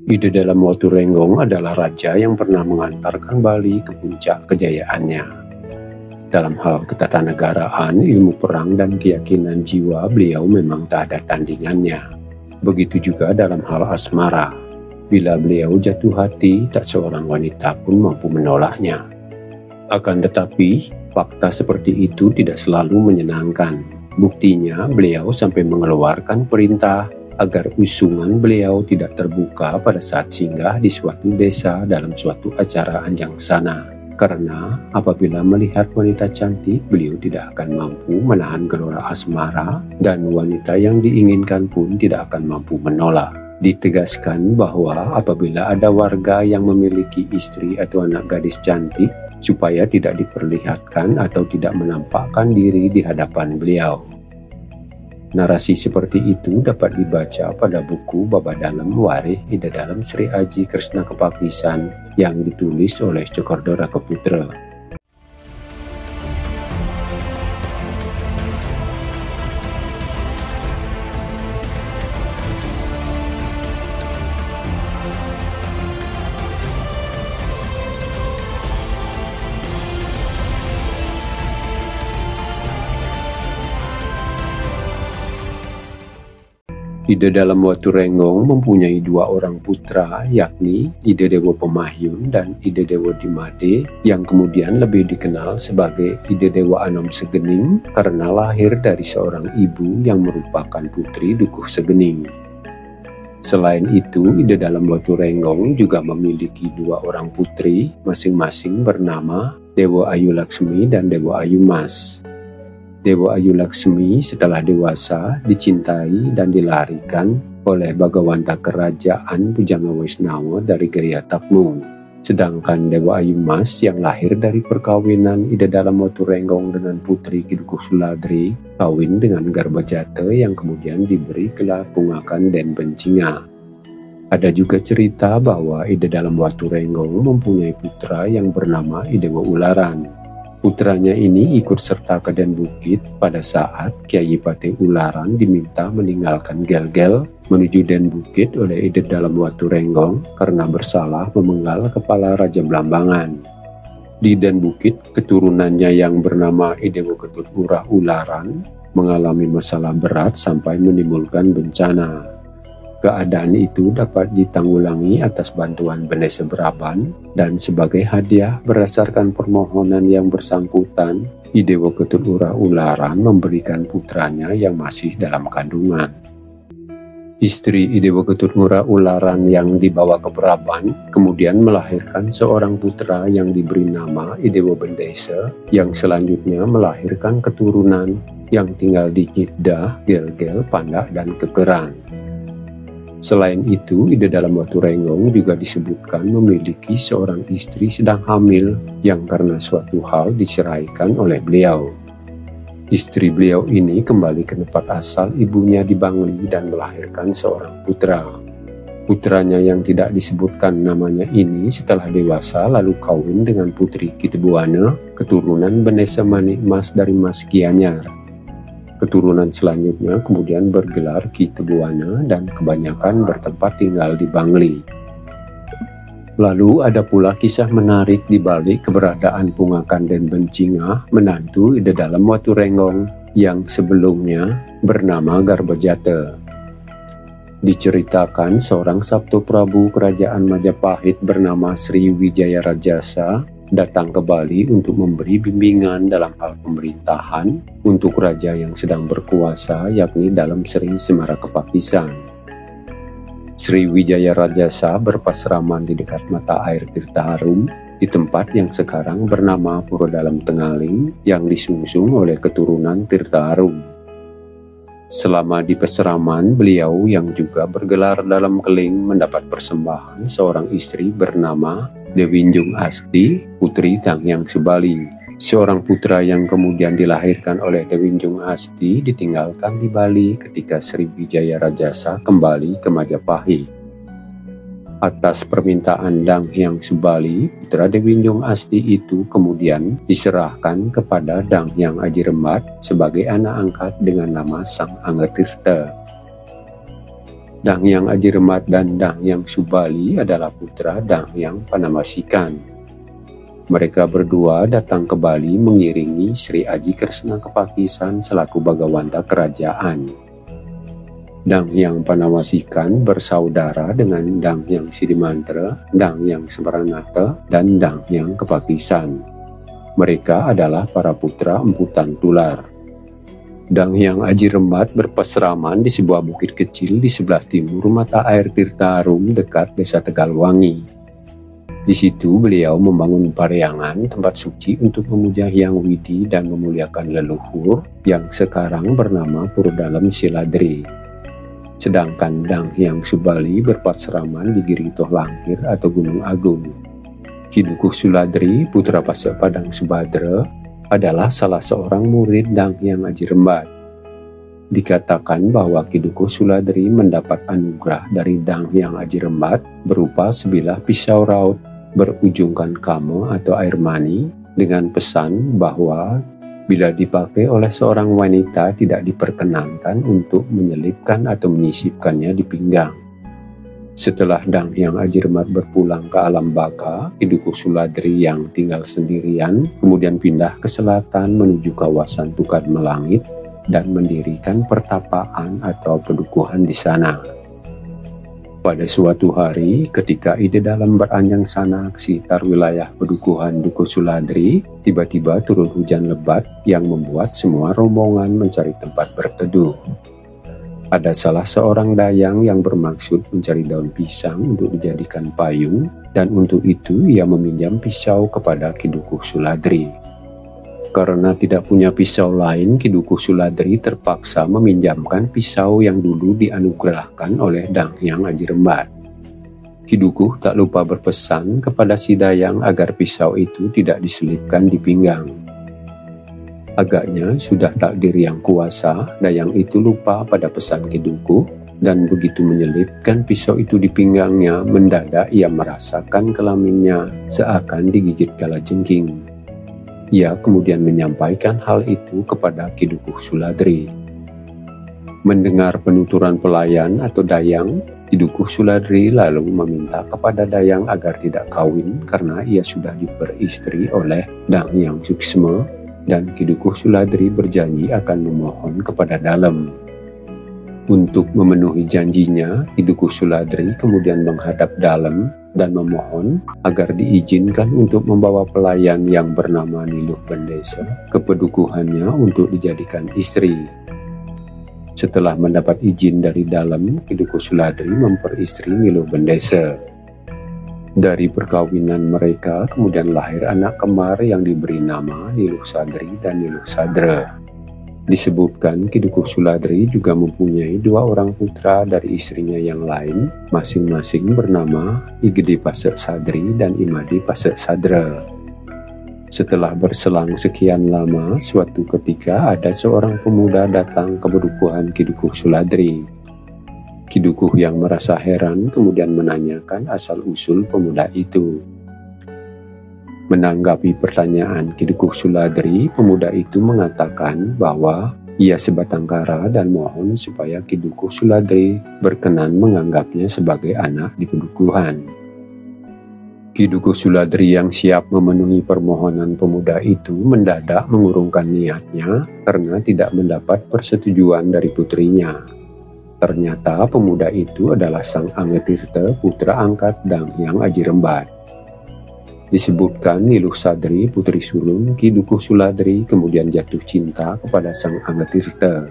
Ide dalam Watu Renggong adalah raja yang pernah mengantarkan Bali ke puncak kejayaannya. Dalam hal ketatanegaraan, ilmu perang, dan keyakinan jiwa, beliau memang tak ada tandingannya. Begitu juga dalam hal asmara. Bila beliau jatuh hati, tak seorang wanita pun mampu menolaknya. Akan tetapi, fakta seperti itu tidak selalu menyenangkan. Buktinya, beliau sampai mengeluarkan perintah agar usungan beliau tidak terbuka pada saat singgah di suatu desa dalam suatu acara anjangsana. Karena apabila melihat wanita cantik, beliau tidak akan mampu menahan gelora asmara dan wanita yang diinginkan pun tidak akan mampu menolak. Ditegaskan bahwa apabila ada warga yang memiliki istri atau anak gadis cantik, supaya tidak diperlihatkan atau tidak menampakkan diri di hadapan beliau. Narasi seperti itu dapat dibaca pada buku Baba Dalam Warih Ida Dalam Sri Aji Kresna Kepaktisan yang ditulis oleh Cokordo Rakaputra. Ide dalam Watu Renggong mempunyai dua orang putra, yakni Ide Dewa Pemahyun dan Ide Dewa Dimade, yang kemudian lebih dikenal sebagai Ide Dewa Anom Segening karena lahir dari seorang ibu yang merupakan putri Dukuh Segening. Selain itu, Ide dalam Watu Renggong juga memiliki dua orang putri, masing-masing bernama Dewa Ayu Laksmi dan Dewa Ayu Mas. Dewa Ayu Laksmi setelah dewasa dicintai dan dilarikan oleh Bagawanta Kerajaan Pujangga Wisnawa dari Geria Takmung. Sedangkan Dewa Ayu Mas yang lahir dari perkawinan Ide dalam Watu Renggong dengan putri Kidukuh Suladri kawin dengan Garbajate yang kemudian diberi gelar Pungakan Den Bencinga. Ada juga cerita bahwa Ide dalam Watu Renggong mempunyai putra yang bernama Idewa Ularan. Putranya ini ikut serta ke Den Bukit pada saat Kiai Patih Ularan diminta meninggalkan Gel-Gel menuju Den Bukit oleh Ide dalam Watu Renggong karena bersalah memenggal kepala Raja Blambangan. Di Den Bukit, keturunannya yang bernama Idewa Ketut Urah Ularan mengalami masalah berat sampai menimbulkan bencana. Keadaan itu dapat ditanggulangi atas bantuan Bende Sebraban dan sebagai hadiah berdasarkan permohonan yang bersangkutan, Idewa Ketut Urah Ularan memberikan putranya yang masih dalam kandungan. Istri Idewa Ketut Urah Ularan yang dibawa ke Braban kemudian melahirkan seorang putra yang diberi nama Idewa Bendese yang selanjutnya melahirkan keturunan yang tinggal di Nyitdah, Gel-Gel, Pandak, dan Kekeran. Selain itu, Ide dalam Watu Renggong juga disebutkan memiliki seorang istri sedang hamil yang karena suatu hal diceraikan oleh beliau. Istri beliau ini kembali ke tempat asal ibunya di Bangli dan melahirkan seorang putra. Putranya yang tidak disebutkan namanya ini setelah dewasa lalu kawin dengan putri Kitebuana, keturunan Benesa Manik Mas dari Mas Gianyar. Keturunan selanjutnya kemudian bergelar Ki Tebuana dan kebanyakan bertempat tinggal di Bangli. Lalu ada pula kisah menarik di balik keberadaan Pungakan Den Bencinga, menantu Ide dalam Watu Renggong yang sebelumnya bernama Garbajate. Diceritakan seorang Sabto Prabu Kerajaan Majapahit bernama Sri Wijaya Rajasa datang ke Bali untuk memberi bimbingan dalam hal pemerintahan untuk raja yang sedang berkuasa, yakni dalam Sri Semara Kepaktisan. Sri Wijaya Rajasa berpasraman di dekat mata air Tirta Harum di tempat yang sekarang bernama Pura Dalam Tengaling yang disungsung oleh keturunan Tirta Harum. Selama di peseraman, beliau yang juga bergelar dalam keling mendapat persembahan seorang istri bernama Dewinjung Asti, putri Danghyang Subali. Seorang putra yang kemudian dilahirkan oleh Dewinjung Asti ditinggalkan di Bali ketika Sri Wijaya Rajasa kembali ke Majapahit. Atas permintaan Danghyang Subali, putra Dewinjung Asti itu kemudian diserahkan kepada Danghyang Ajirembat sebagai anak angkat dengan nama Sang Angga Tirta. Dang Hyang Ajiremat dan Dang Hyang Subali adalah putra Dang Hyang Panamasikan. Mereka berdua datang ke Bali mengiringi Sri Aji Kresna Kepakisan selaku Bagawanta kerajaan. Dang Hyang Panamasikan bersaudara dengan Dang Hyang Sidimantra, Dang Hyang Sembaranata, dan Dang Hyang Kepakisan. Mereka adalah para putra emputan tular. Dang Hyang Ajiremat berpasraman di sebuah bukit kecil di sebelah timur mata air Tirta Arum dekat desa Tegalwangi. Di situ beliau membangun pareangan tempat suci untuk memuja Hyang Widi dan memuliakan leluhur yang sekarang bernama Purudalem Siladri. Sedangkan Dang Hyang Subali berpasraman di Giritoh Langkir atau Gunung Agung. Ki Dukuh Suladri, putra Pasek Padang Subadra, adalah salah seorang murid Dang Hyang Ajiremat. Dikatakan bahwa Ki Dukuh Suladri mendapat anugerah dari Dang Hyang Ajiremat berupa sebilah pisau raut berujungkan kamo atau air mani dengan pesan bahwa bila dipakai oleh seorang wanita tidak diperkenankan untuk menyelipkan atau menyisipkannya di pinggang. Setelah Dang Hyang Ajiremat berpulang ke alam baka, Ki Dukuh Suladri yang tinggal sendirian kemudian pindah ke selatan menuju kawasan Pukat Melangit dan mendirikan pertapaan atau pedukuhan di sana. Pada suatu hari, ketika Ide Dalam beranjang sana ke sekitar wilayah pedukuhan Dukuh Suladri, tiba-tiba turun hujan lebat yang membuat semua rombongan mencari tempat berteduh. Ada salah seorang dayang yang bermaksud mencari daun pisang untuk dijadikan payung, dan untuk itu ia meminjam pisau kepada Ki Dukuh Suladri. Karena tidak punya pisau lain, Ki Dukuh Suladri terpaksa meminjamkan pisau yang dulu dianugerahkan oleh Dang Hyang Ajiremat. Ki Dukuh tak lupa berpesan kepada si dayang agar pisau itu tidak diselipkan di pinggang. Agaknya sudah takdir yang kuasa, dayang itu lupa pada pesan Ki Dukuh, dan begitu menyelipkan pisau itu di pinggangnya, mendadak ia merasakan kelaminnya seakan digigit kalajengking. Ia kemudian menyampaikan hal itu kepada Ki Dukuh Suladri. Mendengar penuturan pelayan atau dayang, Ki Dukuh Suladri lalu meminta kepada dayang agar tidak kawin karena ia sudah diperistri oleh Dang Hyang Suksma, dan Ki Dukuh Suladri berjanji akan memohon kepada Dalem. Untuk memenuhi janjinya, Ki Dukuh Suladri kemudian menghadap Dalem dan memohon agar diizinkan untuk membawa pelayan yang bernama Niluh Bendesa ke pedukuhannya untuk dijadikan istri. Setelah mendapat izin dari Dalem, Ki Dukuh Suladri memperistri Niluh Bendesa. Dari perkawinan mereka kemudian lahir anak kembar yang diberi nama Niluh Sadri dan Niluh Sadra. Disebutkan Ki Dukuh Suladri juga mempunyai dua orang putra dari istrinya yang lain, masing-masing bernama I Gede Pasek Sadri dan Imadi Pasek Sadra. Setelah berselang sekian lama, suatu ketika ada seorang pemuda datang ke pedukuhan Ki Dukuh Suladri. Ki Dukuh yang merasa heran kemudian menanyakan asal-usul pemuda itu. Menanggapi pertanyaan Ki Dukuh Suladri, pemuda itu mengatakan bahwa ia sebatang kara dan mohon supaya Ki Dukuh Suladri berkenan menganggapnya sebagai anak di pedukuhan. Ki Dukuh Suladri yang siap memenuhi permohonan pemuda itu mendadak mengurungkan niatnya karena tidak mendapat persetujuan dari putrinya. Ternyata pemuda itu adalah Sang Angetirta, putra angkat Dang Hyang Ajiremat. Disebutkan Niluh Sadri, putri sulung Ki Dukuh Suladri, kemudian jatuh cinta kepada Sang Angetirta.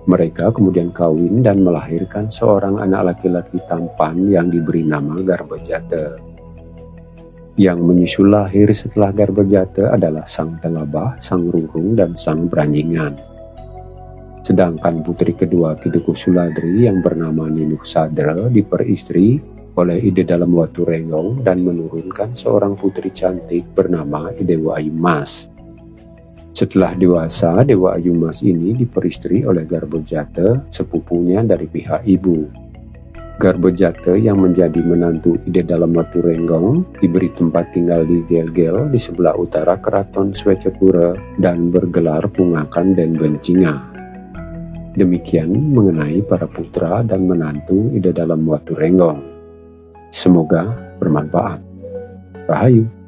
Mereka kemudian kawin dan melahirkan seorang anak laki-laki tampan yang diberi nama Garbajata. Yang menyusul lahir setelah Garbajata adalah Sang Telabah, Sang Rurung, dan Sang Branjingan. Sedangkan putri kedua Ki Dukuh Suladri yang bernama Niluh Sadra diperistri oleh Ide Dalam Waturenggong dan menurunkan seorang putri cantik bernama Dewa Ayumas. Setelah dewasa, Dewa Ayumas ini diperistri oleh Garbajata, sepupunya dari pihak ibu. Garbajata yang menjadi menantu Ide Dalam Waturenggong diberi tempat tinggal di Gel-Gel di sebelah utara keraton Swecapura dan bergelar Pungakan dan Bencinga. Demikian mengenai para putra dan menantu Ida Dalam Waturenggong. Semoga bermanfaat. Rahayu.